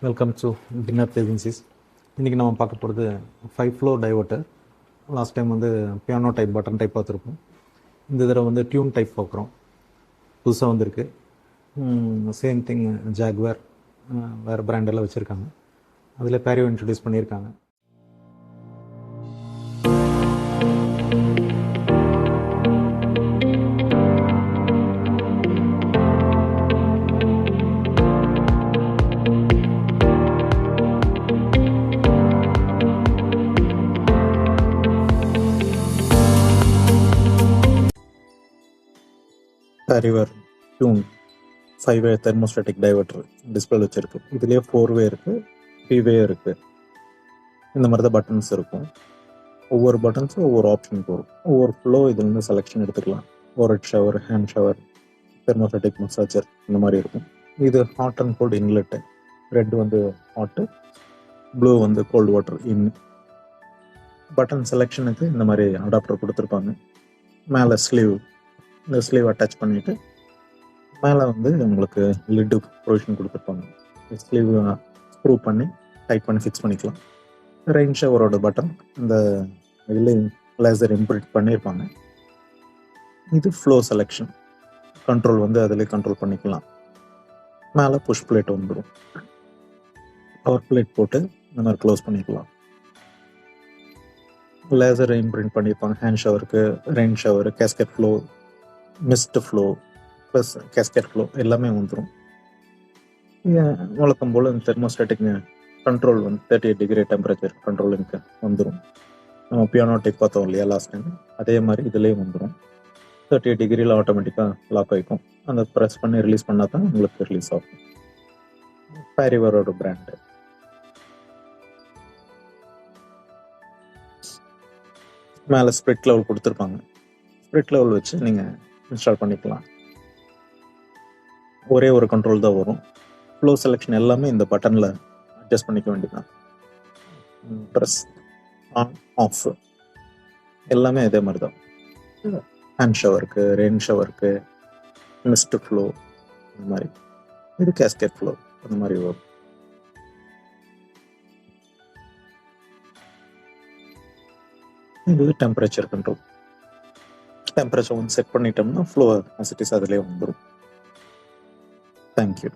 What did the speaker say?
Welcome to dinner agencies. இன்றைக்கி நம்ம பார்க்க போகிறது 5 ஃப்ளோர் டைவர்ட்டர். லாஸ்ட் டைம் வந்து பியானோ டைப், பட்டன் டைப் பார்த்துருப்போம். இந்த தடவை வந்து டியூன் டைப் பார்க்குறோம். புதுசாக வந்திருக்கு. சேம் திங் ஜாக்வேர் வேறு பிராண்டெல்லாம் வச்சுருக்காங்க. அதில் பேரியோ இன்ட்ரடியூஸ் பண்ணியிருக்காங்க. பேரிவர் டியூன் 5-வே தெர்மோஸ்டாட்டிக் டைவர்ட்டர் டிஸ்பிளே வச்சுருக்கு. இதுலேயே 4-வே இருக்குது, 3-வே இருக்குது. இந்த மாதிரி தான் பட்டன்ஸ் இருக்கும். ஒவ்வொரு பட்டன்ஸும் ஒவ்வொரு ஆப்ஷனுக்கு வரும். ஒவ்வொரு ஃப்ளோ இதுலேருந்து செலெக்ஷன் எடுத்துக்கலாம். வாரட் shower, hand shower, thermostatic massager இந்த மாதிரி இருக்கும். இது hot and cold inlet. Red வந்து ஹாட்டு, ப்ளூ வந்து கோல்டு வாட்டர் இன். பட்டன் செலெக்ஷனுக்கு இந்த மாதிரி அடாப்டர் கொடுத்துருப்பாங்க. மேலே ஸ்லீவ், இந்த ஸ்லீவ் அட்டாச் பண்ணிவிட்டு மேலே வந்து உங்களுக்கு லிட்டு ப்ரொவிஷன் கொடுத்துருப்பாங்க. ஸ்லீவ் ஸ்க்ரூ பண்ணி டைட் பண்ணி ஃபிக்ஸ் பண்ணிக்கலாம். ரெயின் ஷவரோட பட்டன் இந்த இதில் லேசர் இம்ப்ரிண்ட் பண்ணியிருப்பாங்க. இது ஃப்ளோ செலெக்ஷன் கண்ட்ரோல் வந்து அதிலே கண்ட்ரோல் பண்ணிக்கலாம். மேலே புஷ் பிளேட் வந்துடும். பவர் பிளேட் போட்டு இந்த மாதிரி க்ளோஸ் பண்ணிக்கலாம். லேசர் இம்ப்ரிண்ட் பண்ணியிருப்பாங்க. ஹேண்ட் ஷவருக்கு, rain shower, cascade flow, mist flow plus cascade flow எல்லாமே வந்துடும். வழக்கம் போல் இந்த தெர்மோஸ்டாட்டிக் கண்ட்ரோல் வந்து 38 டிகிரி டெம்பரேச்சர் கண்ட்ரோலுக்கு வந்துடும். நம்ம பியானோ டைப் பார்த்தோம் இல்லையா லாஸ்ட் டைம், அதே மாதிரி இதுலேயும் வந்துடும். 38 டிகிரியில் ஆட்டோமேட்டிக்காக லாக் ஆகிக்கும். அந்த ப்ரெஸ் பண்ணி ரிலீஸ் பண்ணால் தான் உங்களுக்கு ரிலீஸ் ஆகும். பேரிவரோட பிராண்டு. மேலே ஸ்ப்ரிட் லெவல் கொடுத்துருப்பாங்க. ஸ்ப்ரிட் லெவல் வச்சு நீங்கள் இன்ஸ்டால் பண்ணிக்கலாம். ஒரே ஒரு கண்ட்ரோல் தான் வரும். ஃப்ளோ செலெக்ஷன் எல்லாமே இந்த பட்டனில் அட்ஜஸ்ட் பண்ணிக்க வேண்டியதான். ப்ரெஸ், ஆன், ஆஃப் எல்லாமே இதே மாதிரி தான். ஹேண்ட் ஷவருக்கு, ரெயின் ஷவருக்கு, மிஸ்ட் ஃப்ளோ இந்த மாதிரி. இது கேஸ்கெட் ஃப்ளோ அந்த மாதிரி வரும். இது டெம்பரேச்சர் கண்ட்ரோல். டெம்பரேச்சர் வந்து செட் பண்ணிட்டோம்னா ஃப்ளோ ஆசிட்டிஸ் அதிலே வந்துடும். தேங்க்யூ.